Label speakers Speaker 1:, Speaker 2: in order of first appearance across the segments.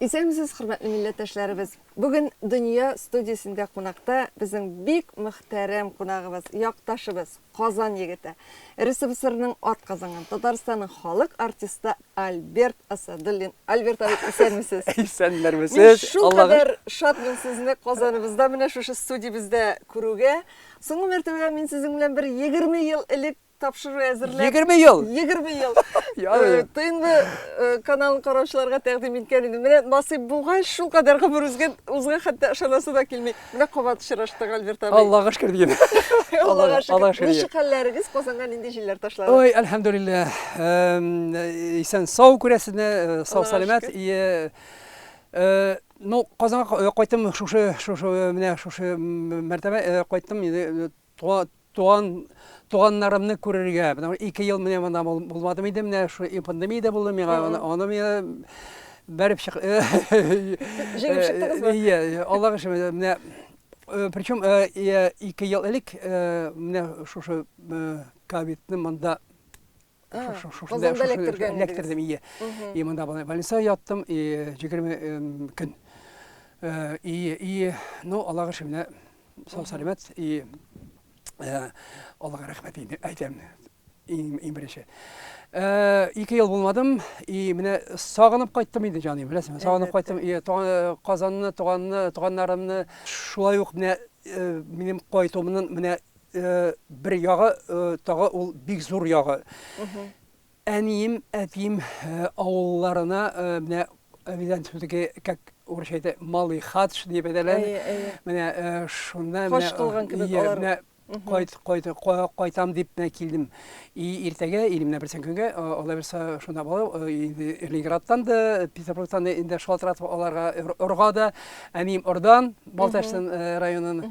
Speaker 1: Исәнмесез, хөрмәтле милләттәшләребез. Бүген Дөнья студиясендә кунакта безнең бик мөхтәрәм кунагыбыз, якташыбыз, Казан егете. РСФСРның атказанган Татарстанның халык артисты Альберт Асадуллин. Альберт абый, исәнмесез?
Speaker 2: Исәнмесез.
Speaker 1: Шул кадәр шатмын сезне Казаныбызда, менә шушы студиябездә күрүгә. Соңгы мәртәбә мин сезнең белән бер 20 ел элек тапшыру әзерләп.
Speaker 2: 20 ел?
Speaker 1: 20 ел. Тыйнлы каналын караучыларга тәкъдим иткән идем. Менә насыйп булгач, шул кадәр гомер узган, хәтта ышанасы да килми. Менә кабат очраштык, Альберт абый.
Speaker 2: Аллага шөкер дигән.
Speaker 1: Аллага шөкер. Ничек хәлләрегез? Казанга нинди җилләр ташлады?
Speaker 2: Ой, әлхәмдүлилләх. Исән сау күрәсезне, сау саламат. Ну, Казанга кайттым, шушы менә шушы мәртәбә кайттым. Туганнарымны күрергә. 2 ел менә монда булмадым иде, менә шу пандемия булды миңа. Аны миңа бәреп
Speaker 1: җиңеп чыктыгызмы?
Speaker 2: Ия, Аллага шөкер. Менә причем 2 ел элек менә шушы ковидны монда
Speaker 1: Казанда
Speaker 2: электирдем. Ия. И монда больница яттым, 20 көн. И ну Аллага шөкер, сау саламат. И Аллага рәхмәт әйтәм. Иң беренче. 2 ел булмадым, и менә сагынып кайттым инде җаным, беләсезме? Сагынып кайттым. Казанны, туганнарымны, шулай ук менә минем кайтуымның менә бер ягы, тагы ул бик зур ягы. Әнием, әтием авылларына менә видан сүтеге, как урышайда малый хатш дип әйтәләр. Менә шунда менә кайтам дип килдем. И иртәгә, илемнә берсен көнгә, алла берсә шунда булып, Ленинградтан да, Петербургтан да инде шалтыратып аларга Оргада, әнием Ордан, Балташтан районын.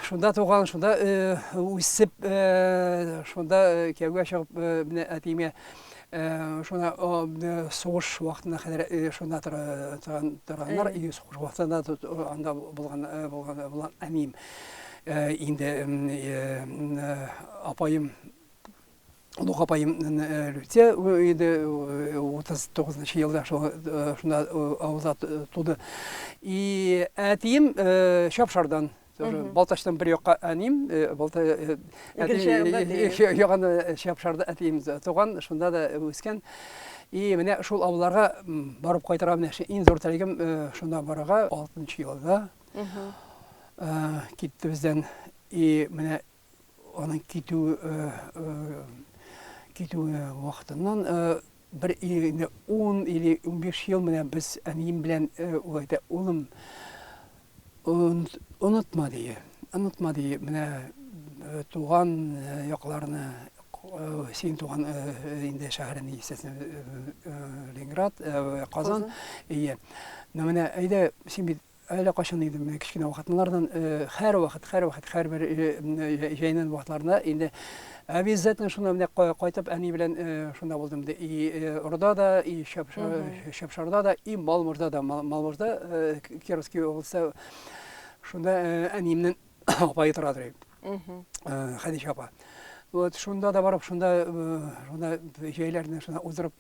Speaker 2: Шунда туган, шунда үсеп, шунда кияүгә чыгып, менә әтиемә шуна сугыш вакытына кадәр шунда торганнар, и сугыш вакытында анда булган әнием. Инде апайым, улуг апайымның үлте, 39 елда шунда авызда туды. И әтием Шапшардан, Балташтан бер якка әнием, Шапшарда әтием туган, шунда да үскән. И менә шул авылларга барып кайтырга менә иң зур теләгем шунда барырга 6 елда. Китті бізден, и менә оның кету вақытынан бір 10 или 15 ел менә біз әнием белән олайда улым онытма дие, менә туган якларны, син туган инде шәһәрен естәсен Ленинград, Казан. Менә әйдә син бит әле кашын идем, менә кичкенә вакытлардан һәр бер җәйнең вакытларында инде обязательно шуны менә кайтып әни белән шунда булдым. И Орда да, и Шапшарда да, и Малмырда да. Малмырда Кировский областы шунда әниемнең апайы тора ди. Хәдичә апа. Вот шунда да барып, шунда җәйләрне шунда уздырып,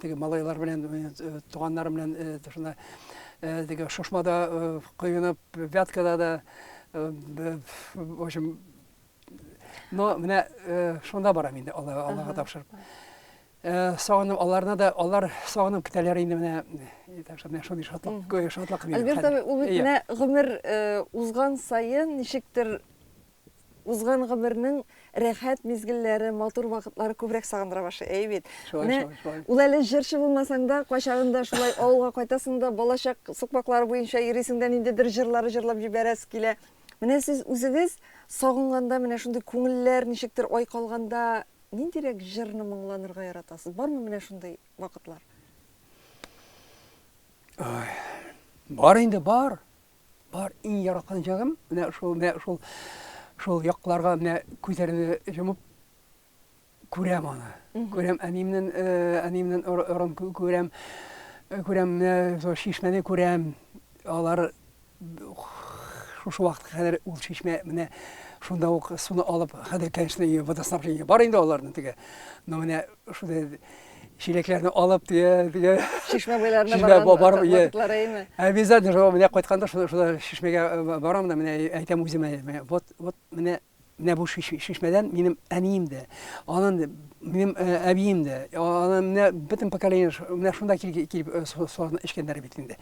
Speaker 2: теге малайлар белән, туганнарым белән шунда теге Шушмада кыйынып, Вяткада да, в общем, но менә шунда барам инде, Аллага тапшырып. Сагынып аларны да, алар сагынып китәләр инде менә, менә шундый шатлык мине.
Speaker 1: Альберт абый, ул бит менә гомер узган сайын, ничектер узган гомернең рәхәт мизгелләре, матур вакытлары күбрәк сагындыра башлый, бит. Ул әле җырчы булмасаң да, кайчагында шулай авылга кайтасың да, балачак сукмаклары буенча йөрисеңдә ниндидер җырлары җырлап җибәрәс килә. Менә сез үзегез сагынганда, менә шундый күңелләр ничектер айкалганда, ниндирәк җырны моңланырга яратасыз? Бармы менә шундый вакытлар?
Speaker 2: Бар инде, бар. Бар, иң яраткан җагым, менә шул якларга менә күзләрне җумып күрәм аны. Күрәм әниемнең орын күрәм, шишмәне күрәм. Алар шушы вакытка кадәр ул чишмә менә шунда ук суны алып, хәзер конечно водоснабжение бар инде аларның теге. Но менә шундый чиләкләрне алып теге
Speaker 1: Шишмә буйларына
Speaker 2: Шишмә
Speaker 1: барган
Speaker 2: барып,
Speaker 1: вакытлар әйме?
Speaker 2: Обязательно менә кайтканда шунда чишмәгә барам да менә әйтәм үземә, вот менә бу шишмәдән минем әнием дә, аның минем әбием дә, аның менә бөтен поколение менә шунда килеп суны эчкәннәр бит инде.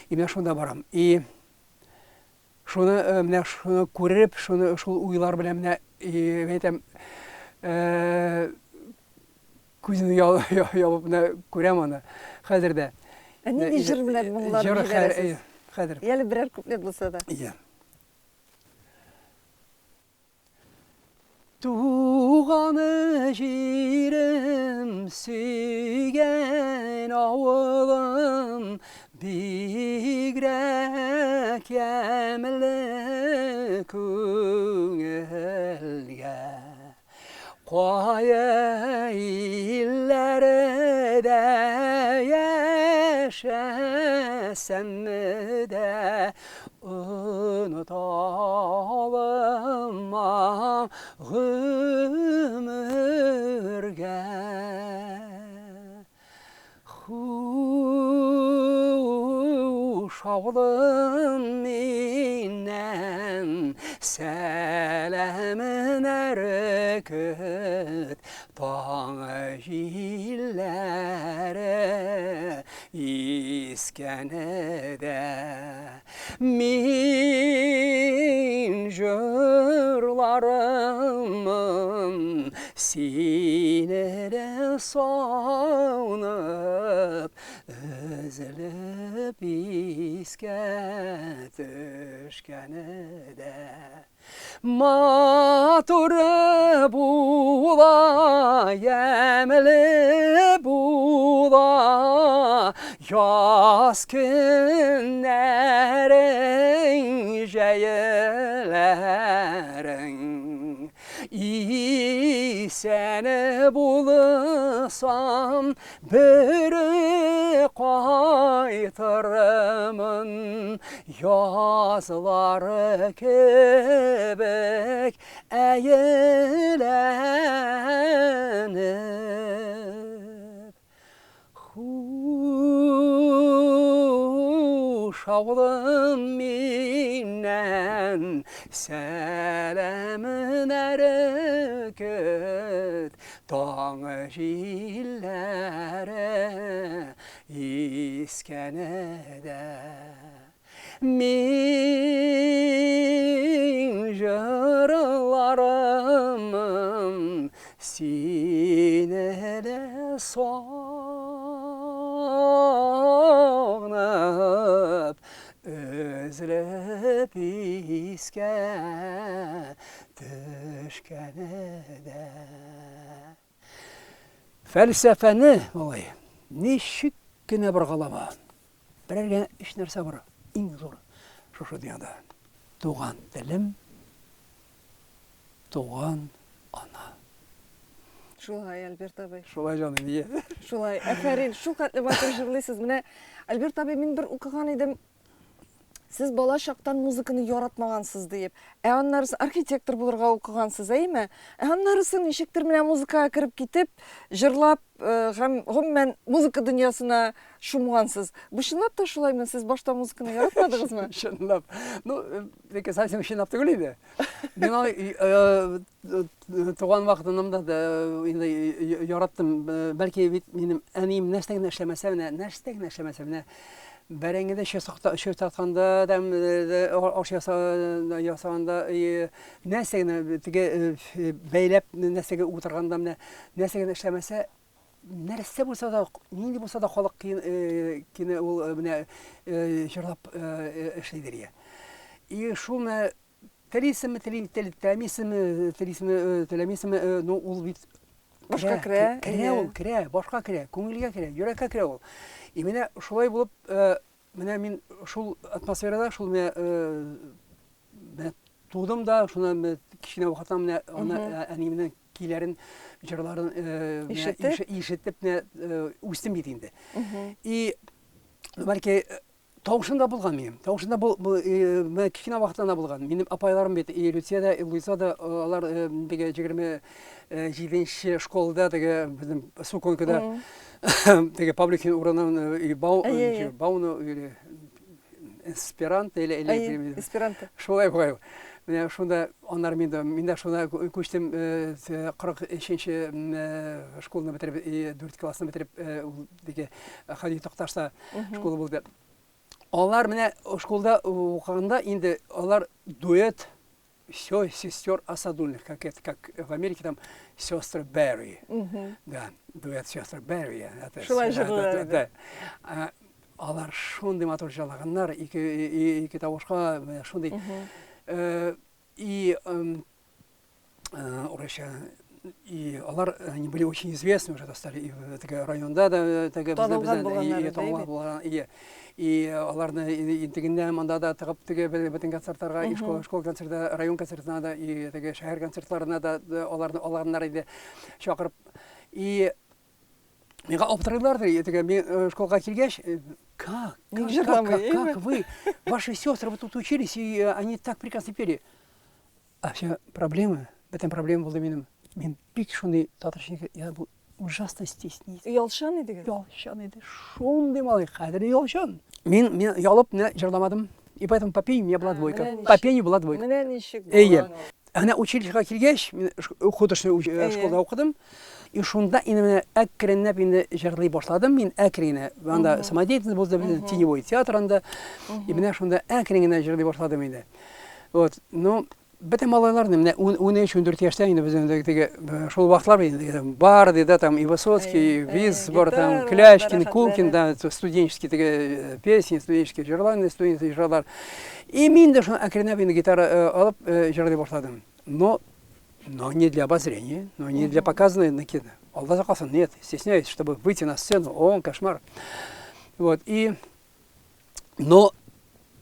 Speaker 2: И менә шунда барам. И шуны менә шуны күреп, шул уйлар белән менә әйтәм күзне ябып менә күрәм аны хәзер дә.
Speaker 1: Нинди җыр белән моңлар җибәрәсез?
Speaker 2: Хәзер.
Speaker 1: Яле берәр куплет булса да.
Speaker 2: Иә. Туғаны жерім, сүйген ауылым, бигрәк ямлы күңелгә. Қая илләрдә яшәсәм дә unutulma ömürge Huşağlım minen sələmin ərküt Tağı jilləri iskənədə Min jırlarımın sinədə soğunub Özülüb iskə düşkənədə Matur bula, yemli bula, yaz günlerin jeylerin. Seni bulasam bir qaytırımın yazları kebek eğlenip Huşağlım minen sələmin ərküt Tağı jilləri iskənədə Min jırlarımın sinədə soğunub Özülüb iskə düşkənədə Fəlsəfəni olay nişik генә бер галама. Берәр генә эш нәрсә бар. Иң зур шушы дөньяда. Туган телем, туган ана.
Speaker 1: Шулай, Альберт абый.
Speaker 2: Шулай җаным, ие.
Speaker 1: Шулай, афәрин, шул хәтле батыр җырлыйсыз. Менә Альберт абый, мин бер укыган идем. Сез бала чактан музыканы яратмагансыз дип. Аннарысы архитектор булырга укыгансыз, әйме? Аннарысы ничектер менә музыкага кирип китеп, җырлап, һәм гомумән музыка дөньясына шумгансыз. Бу чынлап та шулаймы? Сез башта музыканы яратмадыгызмы?
Speaker 2: Чынлап. Ну, бик совсем чынлап түгел иде. Мин туган вакытымда да инде яраттым. Бәлки бит минем әнием нәрсәгә эшләмәсә, Бәрәңгедә шөй татканда да аш ясаганда нәрсәгә теге бәйләп нәрсәгә утырганда нәрсәгә эшләмәсә нәрсә булса да нинди булса да халык кине ул менә җырлап эшләйдер я. И шуны телисеме, ну ул бит
Speaker 1: башка
Speaker 2: керә, башка керә, күңелгә керә, йөрәккә керә ул. И менә шулай булып, менә мин шул атмосферада, шул менә тудым да, шуны киченә вакытта менә аны әниемнең көйләрен, җырларын ишетеп үстем бит инде. И бәлки Таушында булган минем. Таушында мен кичине вакытында булган. Минем апайларым бит Люцияда, Луизада алар теге 27-нче школада теге безнең Суконкада теге пабликин урынын бауны или эсперанто или
Speaker 1: эсперанто.
Speaker 2: Шулай булган. Менә шунда аннар миндә шунда күчтем 43-нче школны бетереп 4 классны бетереп теге Хали Токташта школа булды. Алар менә школда укыганда инде алар дуэт все сестер Асадульных, как в Америке там сестры Берри. Да, дуэт сестры Берри.
Speaker 1: Шулай җырлыйлар.
Speaker 2: Да. Алар шундый матур җырлаганнар, ике тавышка шундый. И урыша и алар они были очень известны уже стали и в таком районда да такая и аларны интегенде мандада тагып теге бөтен концертларга школ концерты район концертына да и теге шәһәр концертларына да аларны иде чакырып и миңа аптырыйлар теге мен школга килгәч как вы ваши сестры вот тут учились и они так прекрасно пели а все проблемы в этом проблема была минем мен бик шундый татарча я был ужасно стеснительный.
Speaker 1: Ялшан иде.
Speaker 2: Ялшан иде. Шундый малый хәзер ялшан. Мен ялып не җырламадым. И поэтому по пению у меня была двойка. По пению была двойка.
Speaker 1: Менә ничек
Speaker 2: булган. Ана училищега килгәч, мен художественная школада укыдым. И шунда инде әкренләп инде җырлый башладым. Мин әкренә. Анда самодеятельность булды, теневой театрында. И менә шунда әкренә җырлый башладым инде. Вот, ну бөтен малайлар менә 13-14 яшьтә инде безнең теге шул вакытлар инде бар диде там и Высоцкий, Виз бар там, Кляшкин, Кулкин да студенческие теге песни, студенческие җырлар, студенческие җырлар. И мин дә шуны әкренләп инде гитара алып җырлый башладым. Но не для обозрения, но не для показа на кино. Алла закасын, нет, стесняюсь, чтобы выйти на сцену. О, кошмар. Вот, и но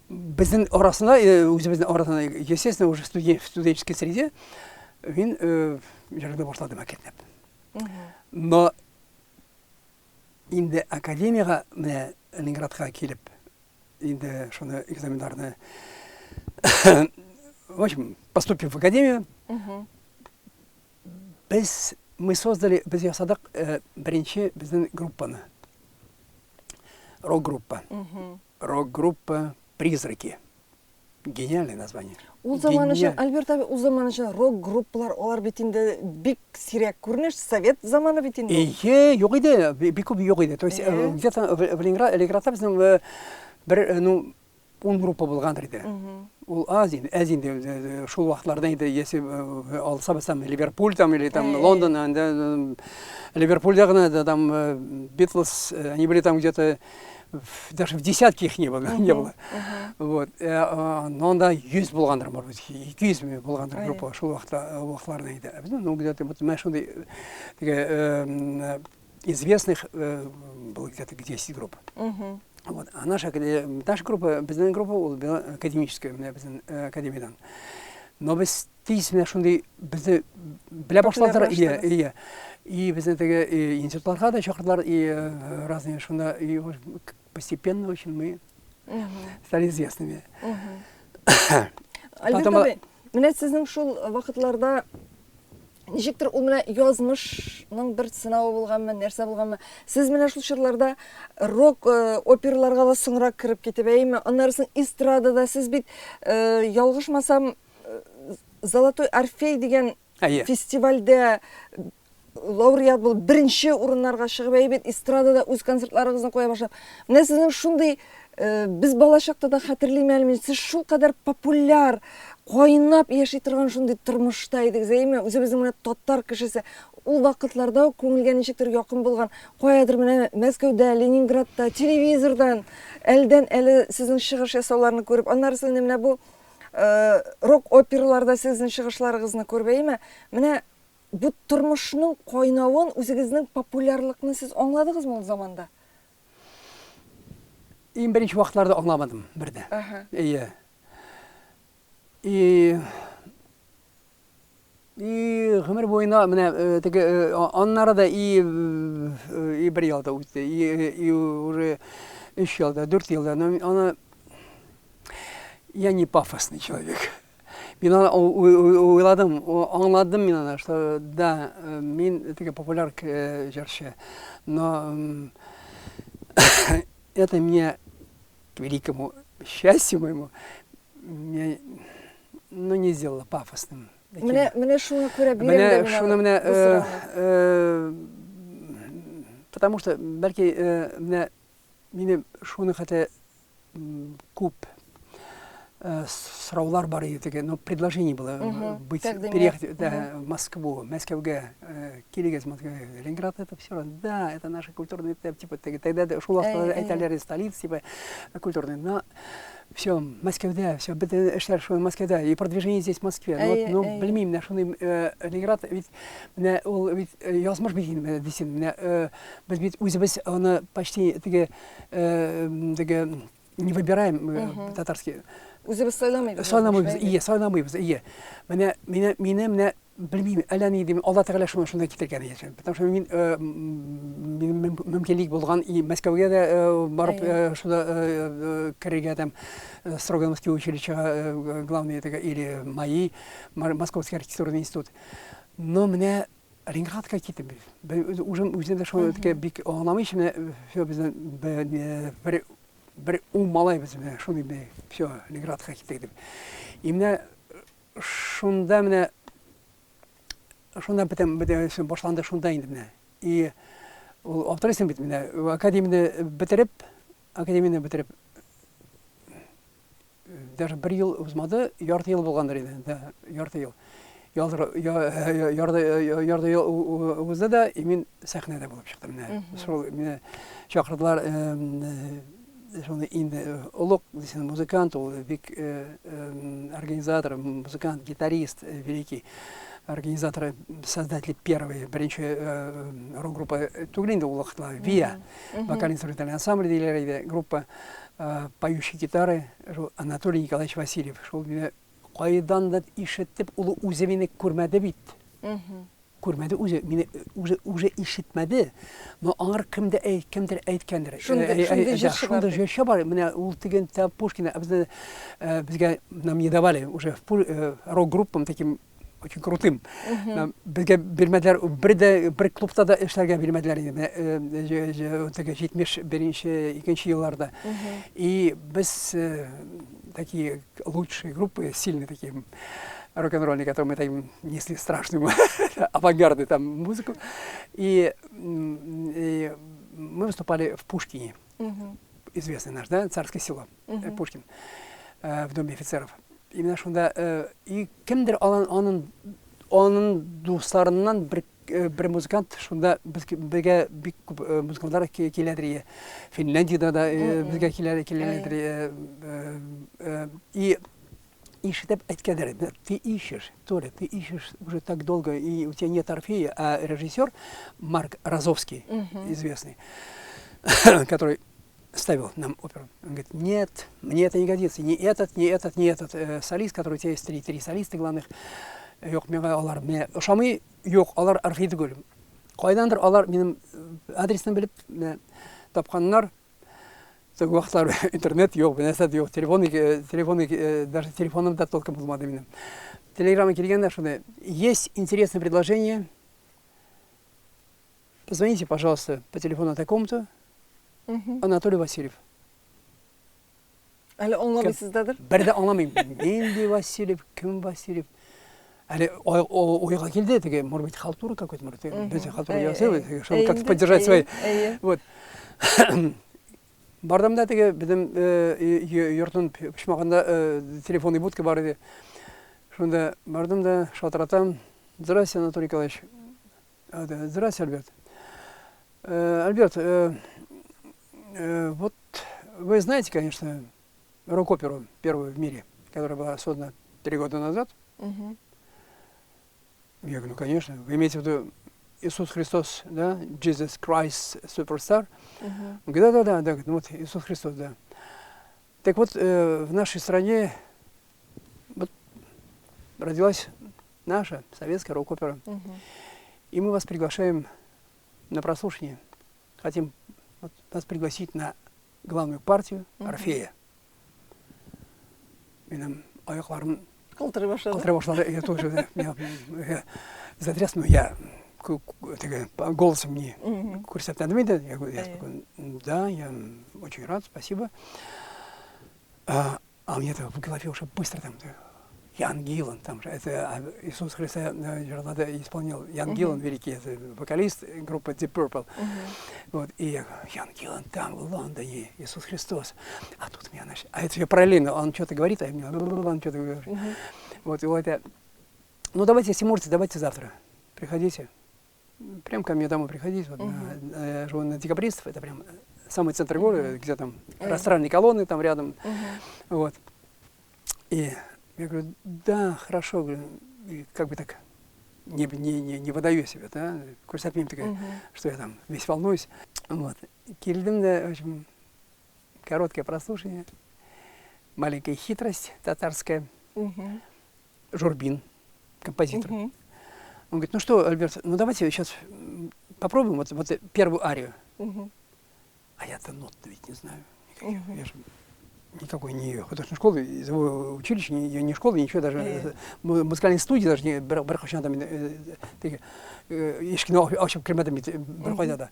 Speaker 2: безнең арасында, үзебезнең арасында, естественно, уже в студенческой среде мин җырлый башладым әкренләп. Но инде академияга менә Ленинградка килеп, инде шуны экзаменнарны в общем, поступив в академию, мы создали, без ясадык беренче безнең группаны. Рок-группа. Рок-группа «Призраки». Гениальное название.
Speaker 1: Ул заман өчен, Альберт абый, ул заман өчен рок-группалар, алар бит инде бик сирәк күренеш, совет заманы бит инде.
Speaker 2: Юк иде, бик күп юк иде. То есть где-то в Ленинградта безнең бер, ну, 10 группа булгандыр иде. Ул аз инде шул вакытларда инде, если алса булсам Ливерпуль там или там Лондон, Ливерпульдә гына там Битлз, они были там где-то даже в десятке их не было. Вот. Но он да 100 булгандыр, может быть, 200 булгандыр группа шул вакытларда иде. Ну, где-то вот шундый известных было где-то 10 групп. Вот. А наша группа, безнең группа, ул была академическая, безнең академиядан. Но без тиз шундый безне белә башладылар, и безнең теге институтларга да чакырдылар, и разные шунда, и постепенно очень мы стали известными.
Speaker 1: Альберт абый, менә сезнең шул вакытларда ничектер ул менә язмышның бер сынавы булганмы, нәрсә булганмы? Сез менә шул чорларда рок операларга да соңрак кирип китеп әйме? Аннарысын эстрадада сез бит ялгышмасам Золотой Орфей дигән фестивальдә лауреат булып беренче урыннарга чыгып әйбит эстрадада үз концертларыгызны куя башлап. Менә сезнең шундый без балачакта да хәтерлим әле, сез шул кадәр популяр кайнап яши торган шундый тормышта идегез, әйме? Үзебезнең менә татар кешесе ул вакытларда күңелгә ничектер якын булган, каядыр менә Мәскәүдә, Ленинградта, телевизордан, әлдән әле сезнең чыгыш ясауларны күреп, аннарысын менә бу рок-операларда сезнең чыгышларыгызны күреп, әйме? Менә бу тормышның кайнавын, үзегезнең популярлыкны сез аңладыгызмы ул заманда?
Speaker 2: Иң беренче вакытларда аңламадым бердә. И гомер буена менә теге аннары да и бер ялда үтте. И уже 3 yılda, 4 yılda. Она... Я не пафосный человек. Мен ойладым, аңладым мен ана, что да, мен такой популяр жаршы. Но это мне, к великому счастью моему, меня, ну, не сделало пафосным.
Speaker 1: Мене шуны күрә бирәм дә
Speaker 2: потому что, бәлки, мине шуны хәтта күп сұраулар бар еді, но предложение было быть, переехать в Москву, Мәскәүгә, келегез Москваға, Ленинград, это все, да, это наша культурная, типа, тогда шул айталар столица, типа, культурная, но все, Москвада, все, эшләр шуны Москвада, и продвижение здесь в Москве, но белмим, шуны Ленинград, ведь язмыш бит инде, дисен, без үзебез аны почти не выбираем татарский.
Speaker 1: Үзебез сайламыйбыз.
Speaker 2: Сайламыйбыз, ие. Менә белмим, әллә ни дим, Алла Тәгалә шунда китергән икән. Потому что мин мөмкинлек булган и Мәскәүгә дә барып шунда керергә там Строгановский училище главный или МАИ, Московский архитектурный институт. Но менә Ленинградка киттем. Уже үзем дә шуны бик аңламыйчы, все безнең бір малайбыз, шуны все, Ленинградқа киттек деп. И менә шунда менә башланды шунда инде менә. И аптырайсың бит менә, академияны бетереп, даже 1 ел узмады, ярты ел булгандыр инде, да, ярты ел. Ярты ел узды да, и мин сәхнәдә булып чыктым менә. Шул менә чакырдылар инде улук музыкант, ул бик организатор, музыкант, гитарист великий, организатор, создатель первой беренче рок-группы Туглинда улуктла, ВИА, вокально-инструментальный ансамбль дейләр, группа поющие гитары, Анатолий Николаевич Васильев. Шул мине кайдан да ишетеп, ул үзе мине күрмәде бит. Күрмәде, уже ишетмәде, но аңар кемдер әйткәндер. Шунда җырчы бар, менә ул тигән Пушкина, безгә нам не давали уже рок-группам таким очень крутым. Безгә бирмәделәр, бер клубта да эшләргә бирмәделәр инде. 71-2 елларда. И без такие лучшие группы, сильные такие рок-н-ролльные, которые мы там несли страшную авангардную там музыку. И мы выступали в Пушкине, известный наш, да, Царское село, Пушкин, в Доме офицеров. Именно шунда, и кемдер анын дусларынан bir muzikant шунда безгә бик күп музыкантлар киләдер. Финляндиядә да безгә киләдер. И ишетеп әйткәндер, ты ищешь, Толя, ты ищешь уже так долго, и у тебя нет орфея, а режиссер Марк Розовский, известный, который ставил нам оперу, он говорит, нет, мне это не годится, ни этот, солист, который у тебя есть три солиста главных, yok, мега алар, мне ошамый, yok, алар орфей түгел. Кайдандыр алар минем адресны белеп тапканнар. Тег вакытлар интернет yok, нәрсә yok, телефоны, даже телефоным да толком булмады минем. Телеграмма килгәндә шуны, есть интересное предложение. Позвоните, пожалуйста, по телефону такому-то. Анатолий Васильев.
Speaker 1: Әле аңламыйсыздадыр?
Speaker 2: Бер дә аңламыйм. Нинди Васильев, кем Васильев? Әле ойга килде, теге, может быть, халтура какой-то, может, без халтуры ясый, чтобы как-то поддержать свои. Вот. Бардым да теге, бидем йортын пишмаганда телефонный будка бар иде. Шунда бардым да шалтыратам. Здравствуйте, Анатолий Николаевич. Здравствуйте, Альберт. Альберт, вот вы знаете, конечно, рок-оперу первую в мире, которая была создана 3 года назад. Я говорю, ну, конечно. Вы имеете в виду Иисус Христос, да? Jesus Christ Superstar. Он говорит, да, ну, вот Иисус Христос, да. Так вот, в нашей стране вот, родилась наша советская рок-опера. И мы вас приглашаем на прослушивание. Хотим вас пригласить на главную партию Орфея. Менің аяқларым
Speaker 1: Калтырый башлады.
Speaker 2: калтырай башлады. Я тоже я затряс, но я голосом не көрсетпедім. Я говорю, да, я очень рад, спасибо. А мне это в голове уже быстро там Ян Гиллан, там же, это Иисус Христос исполнял. Ян Гиллан, великий, это вокалист группы Deep Purple. Вот, и я говорю, Ян Гиллан там, в Лондоне, Иисус Христос. А тут меня начали. А это я параллельно, он что-то говорит, а я мне он что-то говорит. Вот, и вот это. Ну, давайте, если можете, давайте завтра. Приходите. Прям ко мне домой приходите. Вот, я живу на Декабристов, это прям самый центр города, где там растральные колонны там рядом. Вот. И я говорю, да, хорошо, говорю, и как бы так не выдаю себя, да, көрсетпеймін такая, что я там весь волнуюсь. Вот. Келдім, да, в общем, короткое прослушивание, маленькая хитрость татарская, Журбин, композитор. Он говорит, ну что, Альберт, ну давайте сейчас попробуем вот первую арию. А я-то нот-то ведь не знаю никаких. Я же никакой не художественной школы, из его училища, не школы, ничего, даже музыкальной студии даже не брахащан там, ешкино, в общем, крематами проходят, да.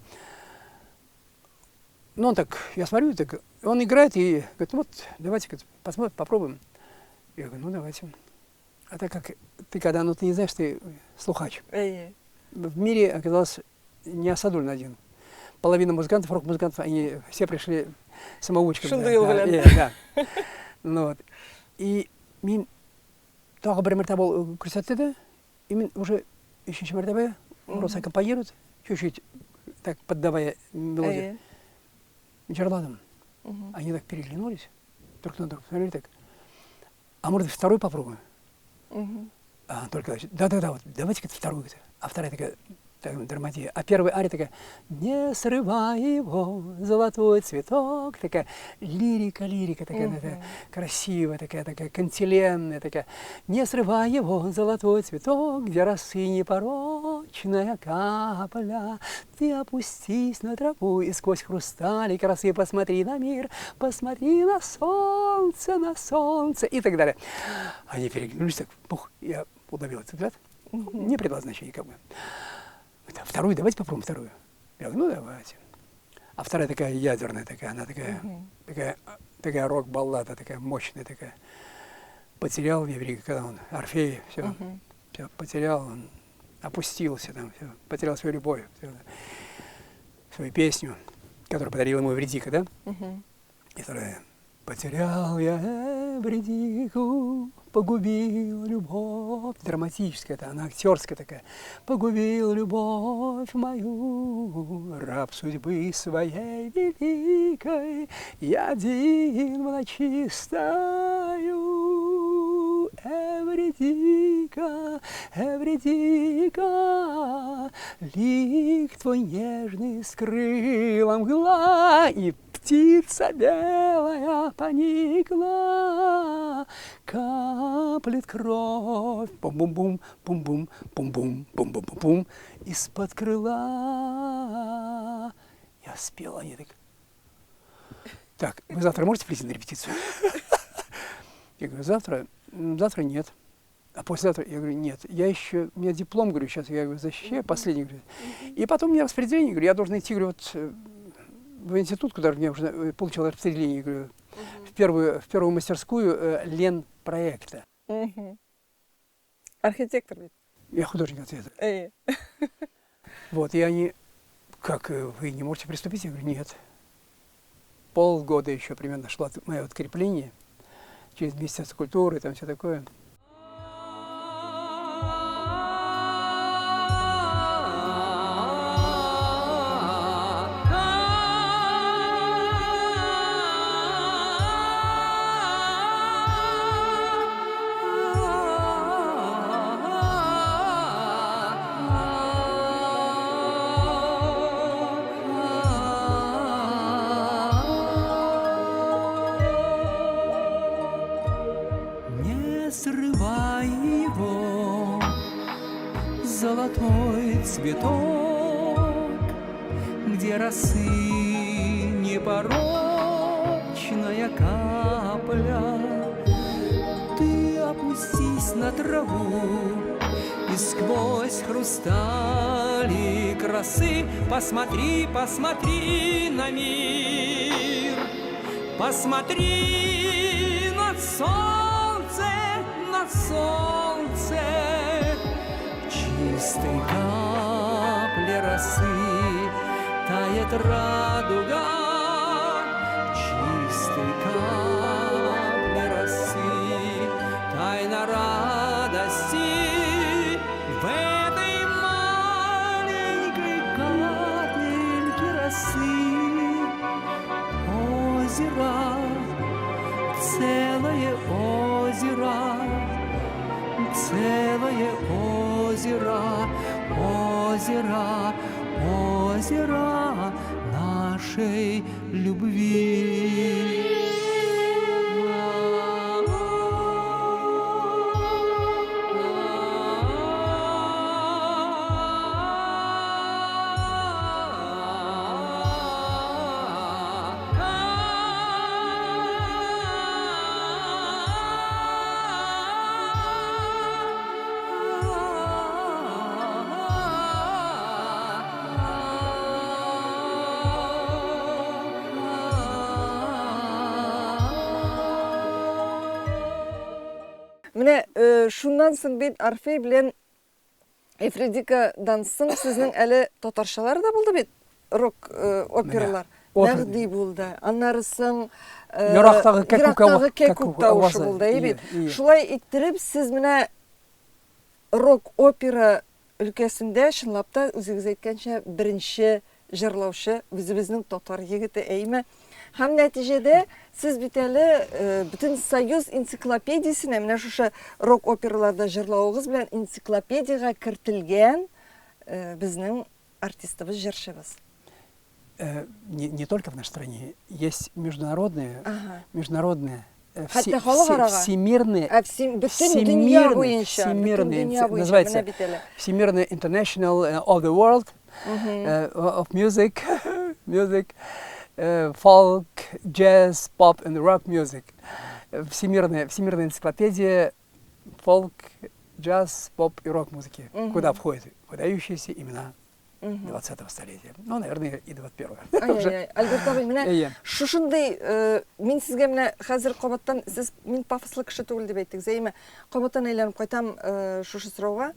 Speaker 2: Ну, он так, я смотрю, так, он играет и говорит, вот, давайте посмотрим, попробуем. Я говорю, ну, давайте. А так как ты, когда, ну, ты не знаешь, ты слухач. В мире оказалось не Асадуллин один. Половина музыкантов, рок-музыкантов, они все пришли самоучками. Да. Ну, вот. И мен тағы бір мәртебе көрсетті, и мен уже үшінші мәртебе просто аккомпанируют, чуть-чуть так поддавая мелодию. Жерладом. Они так переглянулись, друг на друга, смотрели так. А может, второй попробуем? Только, да, вот, давайте-ка вторую. А вторая такая, драматия. А первая ария такая, не срывай его, золотой цветок. Такая лирика такая, красивая, такая кантиленная, такая. Не срывай его, золотой цветок, где росы непорочная капля. Ты опустись на траву и сквозь хрусталик росы посмотри на мир, посмотри на солнце. И так далее. Они переглянулись так, я уловил этот взгляд. Не придал значения как бы. Вторую, давайте попробуем вторую. Я говорю, ну давайте. А вторая такая ядерная, такая, она такая рок-баллада, такая мощная, такая. Потерял еврей, когда он, Орфей, все потерял, он опустился там, все, потерял свою любовь, свою песню, которую подарил ему Эвридика, да? И вторая. Потерял я Эвридику, погубил любовь. Драматическая, она актерская такая. Погубил любовь мою, раб судьбы своей великой. Я один в ночи стою. Эвридика, лик твой нежный скрыла мгла, и птица белая поникла, каплет кровь, бум-бум-бум, бум-бум, бум-бум, бум-бум-бум, из-под крыла. Я спел, они так, вы завтра можете прийти на репетицию? Я говорю, завтра нет. А послезавтра, я говорю, нет. У меня диплом, говорю, сейчас я говорю, защищаю, последний, говорю. И потом у меня распределение, говорю, я должен идти, говорю, вот в институт, куда я уже получил распределение, говорю, в первую мастерскую Ленпроекта.
Speaker 1: Архитектор ведь?
Speaker 2: Я художник ответа. Вот, и они, как, вы не можете приступить? Я говорю, нет. Полгода еще примерно шло мое открепление через Министерство культуры, там все такое.
Speaker 3: Срывай его, золотой цветок, где росы непорочная молочная капля. Ты опустись на траву и сквозь хрустали красы посмотри, посмотри на мир. Посмотри на солнце, на солнце. Чистой капли росы тает радуга. Чистой капли росы тайна радости. В этой маленькой капельке росы озеро, целое озеро, целое озеро, озеро, озеро нашей любви.
Speaker 1: Менә шуннан соң бит Орфей белән Эвредикадан соң сезнең әле татарчалар да булды бит, рок опералар. Мәгъди булды. Аннары соң
Speaker 2: Ярактагы
Speaker 1: кәкүк тавышы булды, бит. Шулай иттереп сез менә рок опера өлкәсендә чынлап та үзегез әйткәнчә беренче җырлаучы үзебезнең татар егете әйме. Һәм нәтиҗәдә сез бит әле бөтен Союз энциклопедиясенә менә шушы рок операларда җырлавыгыз белән энциклопедиягә кертелгән безнең артистыбыз, җырчыбыз.
Speaker 2: Не только в нашей стране, есть международные,
Speaker 1: всемирные,
Speaker 2: называется Всемирный International of the World of Music, folk, jazz, pop and rock music. Всемирная энциклопедия folk, jazz, поп и рок музыки, куда входят выдающиеся имена 20-го столетия. Ну, наверное, и 21-го.
Speaker 1: Альберт абый, менә шушындай, мин сезгә менә хәзер кабаттан, сез мин пафослы кеше түгел дип әйттегез, әйме, кабаттан әйләнеп кайтам шушы сорауга.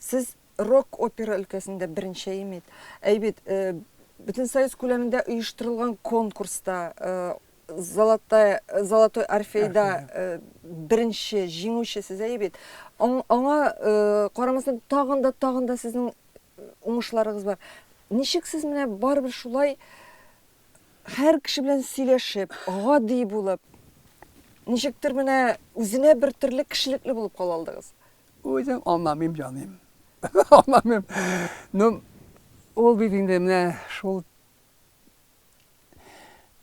Speaker 1: Сез рок опера өлкәсендә беренче имет. Әйбит, бөтен Союз күләмендә оештырылган конкурста Золотой Орфейда беренче җиңүче сез, әйбит. Аңа карамастан тагын да сезнең уңышларыгыз бар. Ничек сез менә барыбер шулай һәр кеше белән сөйләшеп, гади булып, ничектер менә үзенә бер төрле кешелекле булып кала алдыгыз?
Speaker 2: Үзем аңламыйм, җаным. Аңламыйм. Ну, ул бит инде менә шул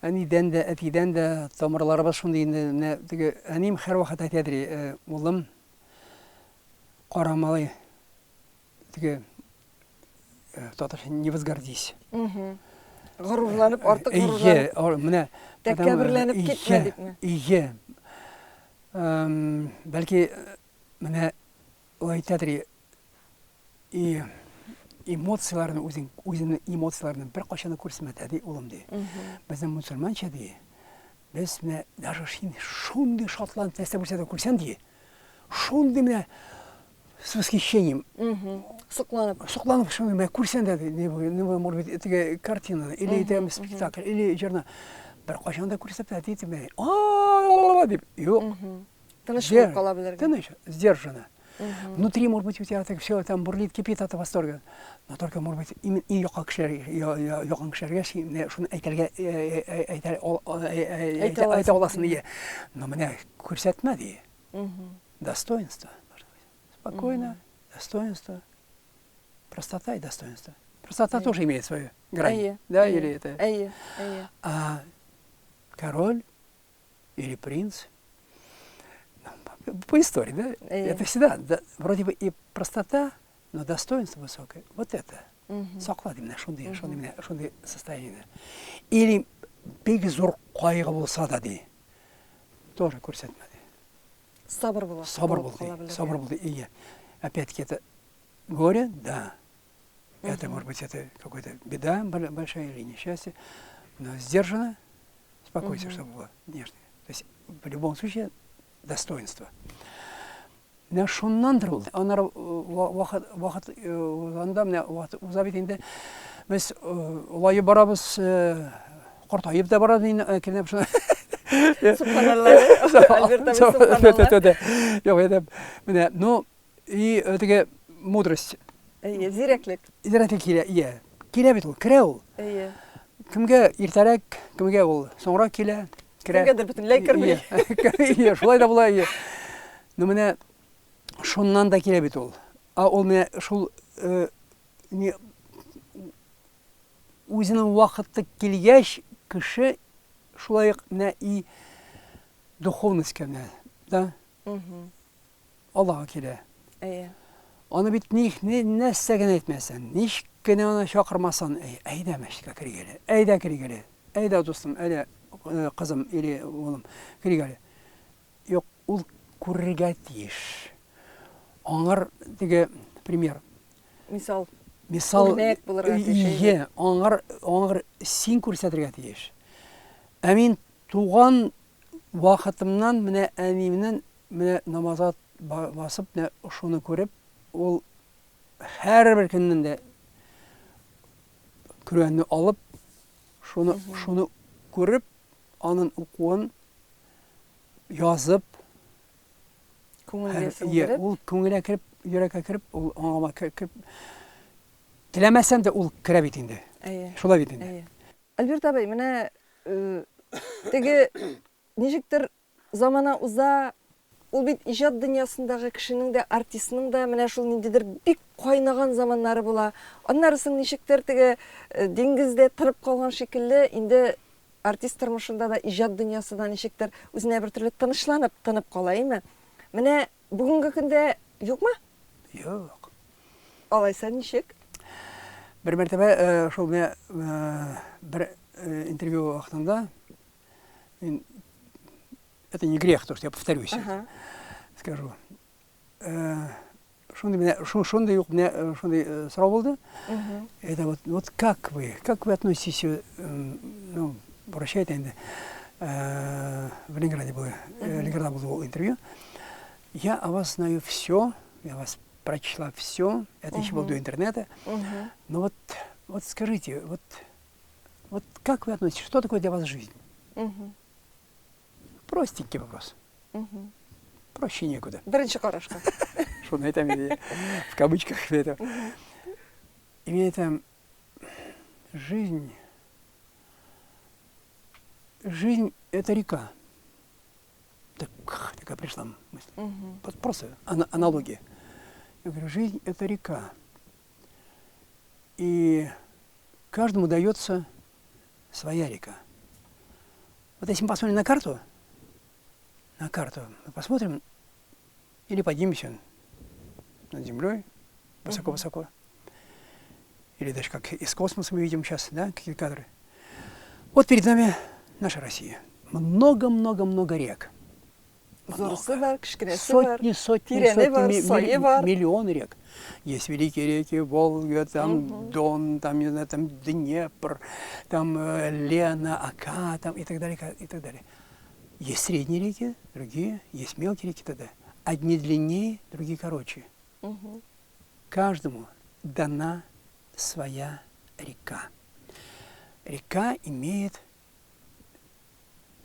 Speaker 2: әнидән дә, әтидән дә тамырларыбыз шундый инде, менә теге әним һәрвакыт әйтәдер, улым карамалы, теге татарча не возгордись.
Speaker 1: Горурланып, артык горурланып.
Speaker 2: Менә
Speaker 1: тәкәбберләнеп китмә дипме?
Speaker 2: Бәлки менә ул әйтәдер, эмоцияларны үзенең эмоцияларны бер качан күрсәтмәде ди улым ди. Безнең мусульманча ди. Без менә даже шундый шатланып нәрсә күрсәтә ди. Шундый менә с восхищением. Сокланып шуны мен күрсәндә не может быть это картина или это спектакль или җырны бер качан да күрсәтә ди мен. Дип.
Speaker 1: Тыныч булып кала белергә.
Speaker 2: Тыныч, сдержанно. Внутри, может быть, у тебя так все там бурлит, кипит от восторга. Но только, может быть, именно и якын кешеләргә шуны әйтә аласың ди. Но менә күрсәтмә ди. Достоинство. Спокойно, достоинство. Простота и достоинство. Простота тоже имеет свою грань. Да, или это? А король или принц, по истории, да? Это всегда, вроде бы и простота, но достоинство высокое. Вот это. Сокладим на шунды состояние. Или бек зор қайғы болса да дей. Тоже көрсетмеді.
Speaker 1: Сабыр было.
Speaker 2: Сабыр болды. Сабыр болды. И опять-таки это горе, да. Это, может быть, это какая-то беда большая или несчастье. Но сдержанно, спокойствие, чтобы было внешне. То есть, в любом случае, достоинство. Мен шуннандыр болды. Анар уақыт анда міне ұзап етінде біз ұлайы барабыз, қортайып да барады келініп шына. Жоқ, это міне, ну, и өтіге мудрость.
Speaker 1: Зиректілік.
Speaker 2: Зиректілік келе, келе бет ол, кіре ол. Кімге ертәрек, кімге ол соңырақ келе.
Speaker 1: Кімгедір бүтінлей кірмей.
Speaker 2: Шулай да бұлай. Ну, міне, шуннан да келе бет ол. А ол міне, шул өзінің уақытты келгеш кіші шулай міне и духовностьке міне, да? Аллаға келе. Оны бит нәссәген әйтмәсән, нишкене оны шақырмасан, әйдә мәшкә кіргелі, әйдә кіргелі, әйдә достым, әйдә қызым, или олым, кіргелі. Йоқ, ол көрерге тиеш. Аңар, деге, пример.
Speaker 1: Мисал.
Speaker 2: Örnek bulurga тиеш. Аңар син көрсәтергә тиеш. Әмин туған вақытымнан, менә әнимнен, менә намаза басып, менә шуны көріп, ол әрбір күннен де Күрәнне алып, шуны көріп, аның оқуын yazып, ол көңіле кіріп, йөрәккә кіріп, ол аңама кіріп, тіләмәсәм де ол кірә бит инде. Шулай бит инде.
Speaker 1: Альберт абай, менә теге ничектер замана уза, ул бит иҗат дөньясындагы кешенең дә, артистның да менә шул ниндидер бик кайнаган заманнары була. Аннарысын ничектер теге диңгездә тырып калган шикелле, инде артист тормышында да иҗат дөньясы да ничектер үзенә бер төрле тынычланып, тынып кала, әйме? Менә бүгенге көндә юкмы?
Speaker 2: Юк.
Speaker 1: Алайса ничек?
Speaker 2: Бер мәртәбә шул бер интервью вакытында, это не грех, то, что я повторюсь, скажу. Шундай юк, шундай сорау булды. Это вот как вы относитесь, ну, обращайте инде, в Ленинграде было, Ленинграда было интервью. Я о вас знаю все, я вас прочла все, это еще было до интернета. Но вот скажите, вот как вы относитесь, что такое для вас жизнь? Простенький вопрос. Проще некуда.
Speaker 1: Беренче карашка.
Speaker 2: Что на этом в кавычках это. И мне это жизнь это река. Такая пришла мысль. Просто аналогия. Я говорю, жизнь это река. И каждому дается своя река. Вот если мы посмотрим на карту, мы посмотрим или поднимемся над землей высоко-высоко, или даже как из космоса мы видим сейчас, да, какие кадры. Вот перед нами наша Россия. Много-много-много рек. Сотни, миллионы рек. Есть великие реки, Волга, там Дон, там, не знаю, там Днепр, там Лена, Ока, там и так далее, и так далее. Есть средние реки, другие, есть мелкие реки, тогда. Одни длиннее, другие короче. Каждому дана своя река. Река имеет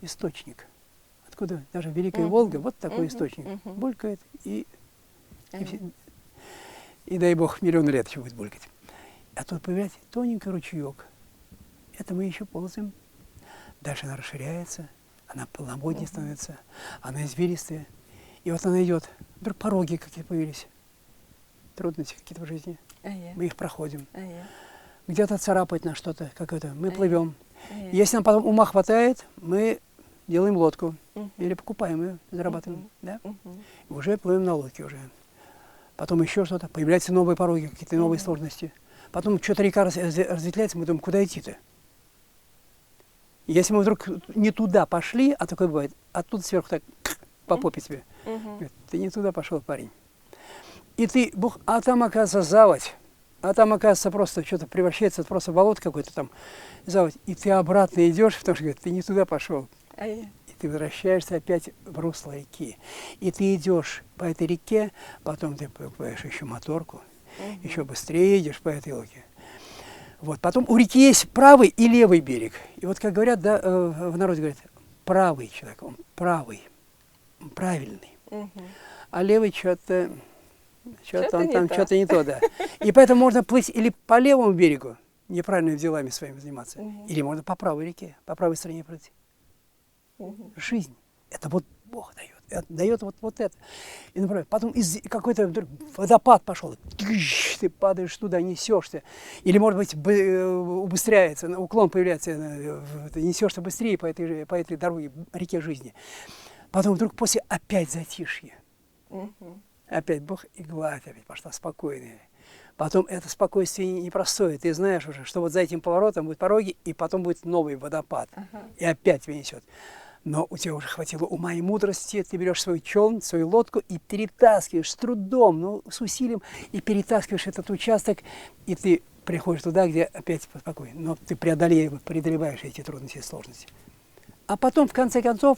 Speaker 2: источник. Откуда даже Великая Волга, вот такой источник. Булькает и дай бог миллион лет еще будет булькать. А тут появляется тоненький ручеек. Это мы еще ползаем. Дальше она расширяется, она полноводнее становится, она извилистая. И вот она идет. Вдруг пороги какие-то появились. Трудности какие-то в жизни. Мы их проходим. Где-то царапает на что-то, какое-то. Мы плывем. Если нам потом ума хватает, мы делаем лодку. Или покупаем ее, зарабатываем. Да? И уже плывем на лодке уже. Потом еще что-то. Появляются новые пороги, какие-то новые сложности. Потом что-то река разветвляется, мы думаем, куда идти-то? Если мы вдруг не туда пошли, а такое бывает, оттуда сверху так по попе тебе. Говорит, ты не туда пошел, парень. И ты, а там оказывается заводь, а там оказывается просто что-то превращается, просто болото какое-то там, заводь. И ты обратно идешь, потому что говорит, ты не туда пошел. И ты возвращаешься опять в русло реки. И ты идешь по этой реке, потом ты покупаешь еще моторку, еще быстрее идешь по этой локе. Вот. Потом у реки есть правый и левый берег. И вот, как говорят, да, в народе говорят, правый человек, он правый, он правильный. А левый что-то он там что-то не то, да. И поэтому можно плыть или по левому берегу, неправильными делами своими заниматься, или можно по правой реке, по правой стороне пройти. Жизнь. Это вот Бог дает. Это дает вот это. И, например, потом какой-то вдруг водопад пошел. Ты падаешь туда, несешься. Или, может быть, убыстряется, уклон появляется, ты несешься быстрее по этой дороге, реке жизни. Потом вдруг после опять затишье. Опять Бог и гладь опять пошла спокойная. Потом это спокойствие непростое. Ты знаешь уже, что вот за этим поворотом будет пороги, и потом будет новый водопад. И опять тебя несет. Но у тебя уже хватило ума и мудрости. Ты берешь свой челн, свою лодку и перетаскиваешь с трудом, ну, с усилием, и перетаскиваешь этот участок, и ты приходишь туда, где опять спокойно. Но ты преодолеваешь эти трудности и сложности. А потом, в конце концов,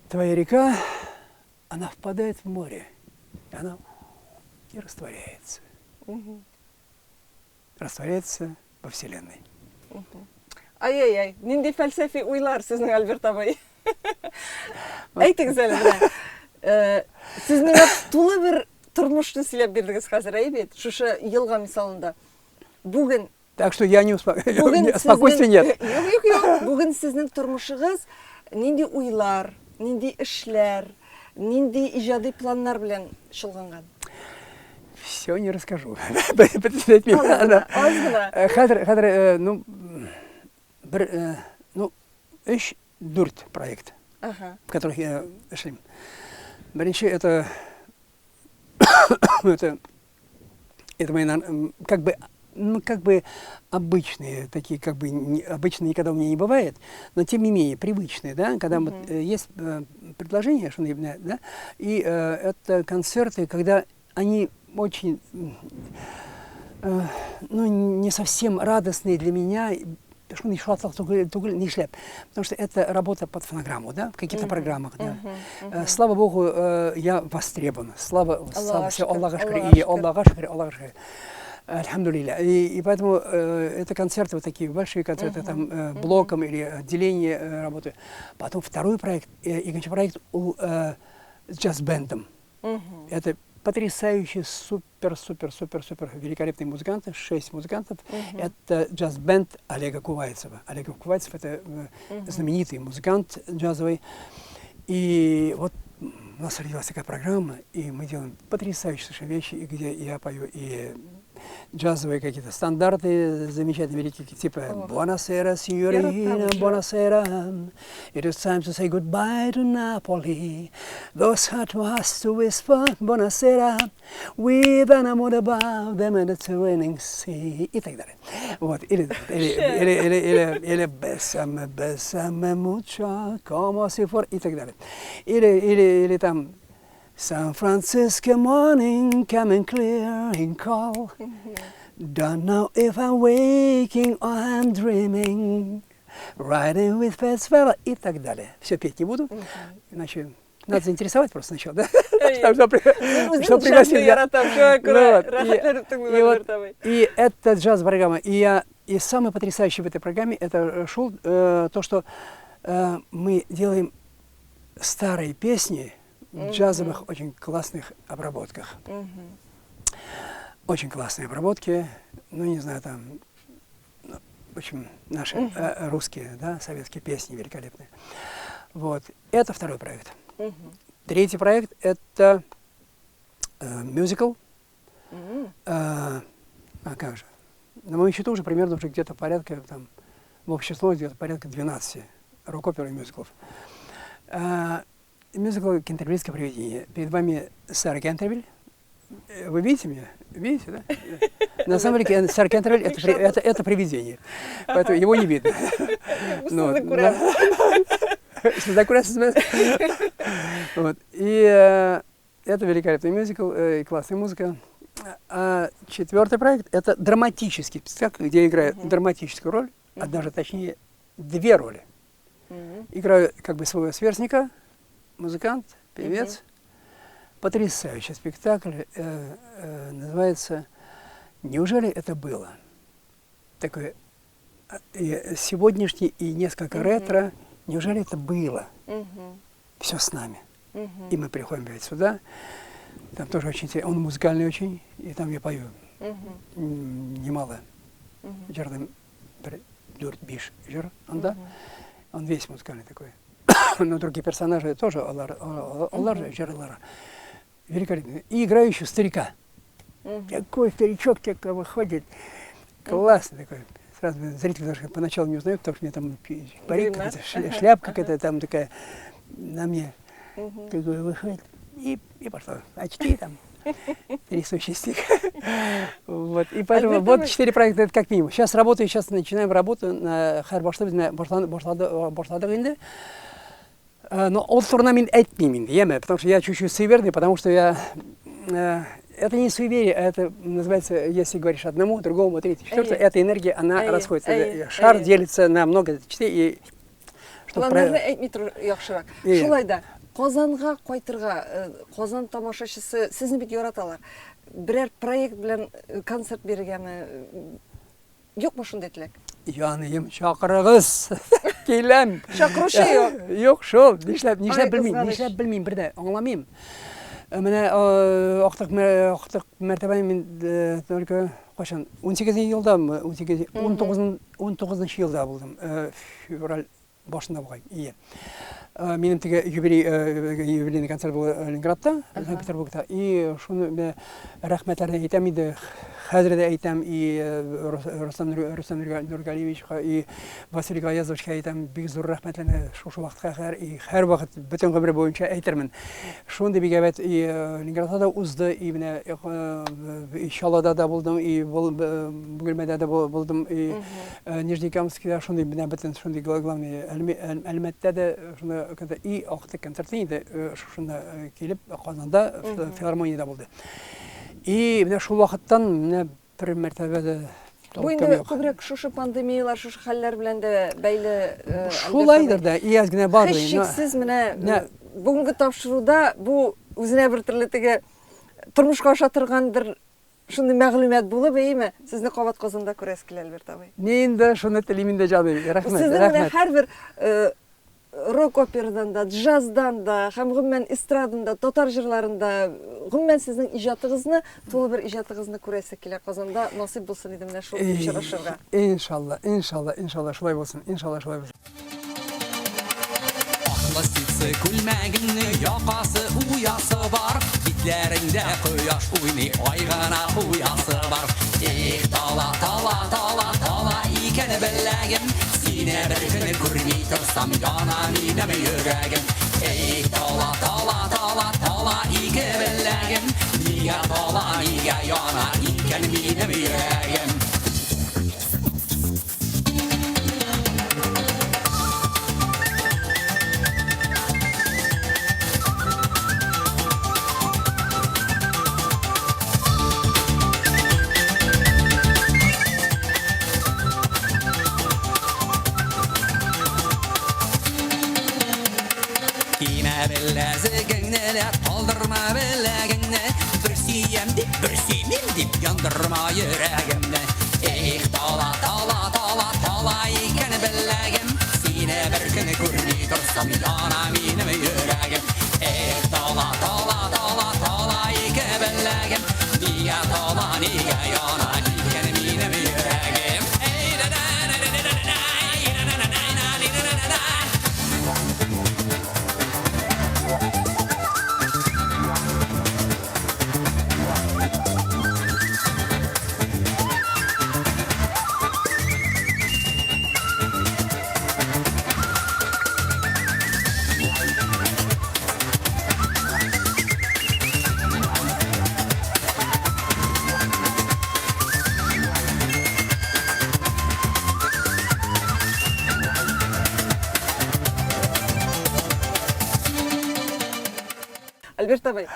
Speaker 2: твоя река, она впадает в море. И она и растворяется. Растворяется во Вселенной.
Speaker 1: Ай-яй-яй, нинди фәлсәфи уйлар сезнең Альберт абый. Әйтегез әле менә. Сез миңа тулы бер тормышны сөйләп бирдегез хәзер, әйбит. Шушы елга мисалында. Бүген
Speaker 2: Так что я не спокойствия нет.
Speaker 1: Юк. Бүген сезнең тормышыгыз нинди уйлар, нинди эшләр, нинди иҗади планнар белән шөгыльләнгән?
Speaker 2: Все не расскажу.
Speaker 1: Хәзер,
Speaker 2: үш дүрт проект, в которых я шли. Беренче это мои, как бы обычные, такие как бы обычные никогда у меня не бывает, но тем не менее привычные, да, когда есть предложение, да, и это концерты, когда они очень, не совсем радостные для меня. Потому что это работа под фонограмму, да, в каких-то программах, да. Слава Богу, я востребован. Слава Аллаху шукр. Альхамдулилля. И поэтому это концерты, вот такие большие концерты, там блоком или отделение работы. Потом второй проект, икенче проект с джаз-бендом. Это потрясающие, супер великолепные музыканты, 6 музыкантов. Это джаз-бенд Олега Кувайцева. Олег Кувайцев – это знаменитый музыкант джазовый. И вот у нас родилась такая программа, и мы делаем потрясающие совершенно вещи, и где я пою и джазовые какие-то стандарты замечательные, великие, типа «Buonasera, signorina, buonasera, it is time to say goodbye to Napoli, those heart was to whisper, buonasera, with an amor above the Mediterranean Sea», и так далее. Вот, или «Bésame mucho, como si fuera», и так далее. Или там «San Francisco morning, coming clear and cold. Don't know if I'm waking or I'm dreaming. Riding with Fats Fella», и так далее. Все петь не буду, иначе надо заинтересовать просто сначала, да? Что пригласил я. И это джаз-программа. И самое потрясающее в этой программе, это шоу, то, что мы делаем старые песни, в джазовых очень классных обработках. Очень классные обработки, не знаю, там, в общем, наши русские, да, советские песни великолепные. Вот, это второй проект. Третий проект – это мюзикл. Как же? На моем счету уже примерно уже где-то порядка, там, в общей сложности где-то порядка 12 рок-опер и мюзиклов. Мюзикл «Кентервильское привидение». Перед вами Сара Кентервиль. Вы видите меня? Видите, да? На самом деле, сэр Кентербель это привидение. Поэтому его не видно. Сізді көресіз. Вот. И это великолепный мюзикл, классная музыка. А четвертый проект – это драматический спектакль, где я играю драматическую роль, а даже точнее две роли. Играю как бы своего сверстника, музыкант, певец. Потрясающий спектакль, называется «Неужели это было?» Такой сегодняшний и несколько ретро. Неужели это было? Все с нами. И мы приходим опять сюда. Там тоже очень интересно. Он музыкальный очень, и там я пою немало. Жердем Дюрт Биш Жер, он весь музыкальный такой. Но другие персонажи тоже Олар Жерлара. Великолепный. И играю еще старика. Какой старичок такой выходит. Классный такой. Сразу зрители даже поначалу не узнают, потому что у меня там парик, шляпка какая-то там такая на мне. Такой выходит. И пошло. Очки там. Трясущий стих. Вот. И поэтому вот 4 проекта, это как минимум. Сейчас начинаем работу на Хайрбаштабе, башладық енді. Но от турнамент әйтмеймін, еме, потому что я чуть-чуть суеверный, потому что я... Это не суеверие, это называется, если говоришь одному, другому, третьему, четвертому, эта энергия, она расходится. Шар делится на много частей.
Speaker 1: Планlarını әйтмей тұру яқшырақ. Шулайда, Қазанға қайтырға, Қазан тамашашысы сізні бит яраталар. Бірер проект білән концерт берігемі? Жоқ му шундай тілек?
Speaker 2: Янıyım, шақырығыз, келем.
Speaker 1: Шақырушы yok.
Speaker 2: Yok, шол, нешлеп білмеймін, бірді, аңламайым. Мене ақтық мәртебе мен только қашан 18 жылда, 19 жылда болдым. Февраль башында болғай. Ие. Менің теге юбилейный концерт был Ленинградта, Санкт-Петербургта. И шуны рахмәтләрне әйтәм иде. Хәзер дә әйтәм и Рустам Нургалиевичка и Василий Гаязовичка әйтәм бик зур рәхмәтләрне шушы вакытка һәр вакыт бөтен гомер буенча әйтермен. Шундый бик әбәт и Ленинградта да узды, и менә Ишалада да булдым, и Бугелмәдә дә булдым, и Нижнекамскида шундый менә бөтен шундый главный Әлмәттә дә шундый и актык концерты иде шушында килеп Казанда филармонияда булды. И менә шул вакыттан менә бер мәртәбәдә
Speaker 1: Бу инде күбрәк шушы пандемиялар, шушы хәлләр белән дә бәйле.
Speaker 2: Шулайдыр да, ияз генә бар.
Speaker 1: Һичшиксез менә бүгенге тапшыруда бу үзенә бер төрле теге тормышка аша торган бер шундый мәгълүмат булып, әйме, сезне кабат Казанда күрәс килә Альберт абый.
Speaker 2: Мин дә шуны телим инде җаный. Рәхмәт.
Speaker 1: Сезне һәрбер рок-операдан да, джаздан да, һәм гомумән эстрададан да, татар җырларында, гомумән сезнең иҗатыгызны, тулы бер иҗатыгызны күрәсе килә Казанда. Насыйп булсын иде менә шул очрашырга.
Speaker 2: Иншалла, шулай булсын.
Speaker 3: Атласицы күлмәгенне якасы уясы бар, битләрендә кояш уйный, айгана уясы бар. Их тала икән беләгем, сине бер көнне күрми торсам, яна минем йөрәгем. Их тала ике беләгем, нигә тала, нигә яна икән минем йөрәгем. Беләзегеңне калдырма беләгеңне, бер сөям дип, бер сөймим дип яндырма йөрәгемне. Их тала икән беләгем, сине бер көнне күрми торсам, яна минем йөрәгем. Их тала ике беләгем, нигә тала, нигә яна икән минем йөрәгем.
Speaker 1: Альберт абай,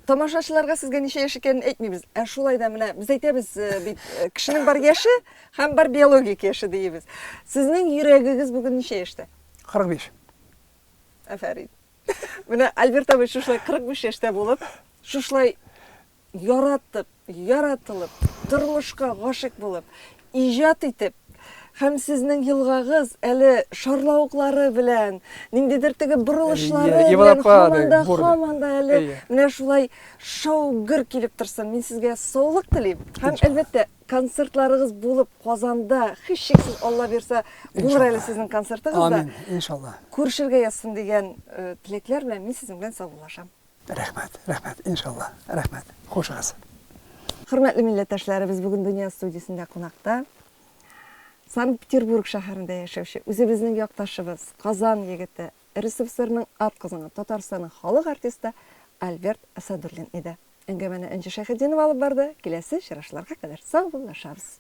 Speaker 1: тамашачыларга сезгә ничә яшь икәнен әйтмибез. Ә шулай да менә без әйтәбез бит, кешенең бар яше һәм бар биологик яше диебез. Сезнең йөрәгегез бүген ничә яшьтә?
Speaker 2: 45.
Speaker 1: Афәрин. Менә Альберт абай шулай 45 яшьтә булып, шулай яратып, яратылып, тормышка гашык булып, иҗат итеп, һәм сезнең елгагыз әле шарлавыклары белән, ниндидер теге борылышлары белән һаман да әле менә шулай шау-гөр килеп торсын. Мин сезгә саулык телим. Һәм әлбәттә концертларыгыз булып Казанда һичшиксез Алла бирсә булыр әле сезнең концертыгызда.
Speaker 2: Амин, иншалла.
Speaker 1: Күршергә язсын дигән теләкләр белән мин сезнең белән саубуллашам.
Speaker 2: Рәхмәт, иншалла. Рәхмәт. Хушыгыз.
Speaker 1: Хөрмәтле милләттәшләребез, бүген Дөнья студиясендә кунакта Санкт-Петербург шәһәрендә яшәүче үзебезнең якташыбыз, Казан егете, РСФСРның ат кызыны, Татарстанның халык артисты Альберт Асадуллин иде. Әңгәмәне Энҗе Шәһидинова алып барды. Киләсе очрашларга кадәр сау булышабыз.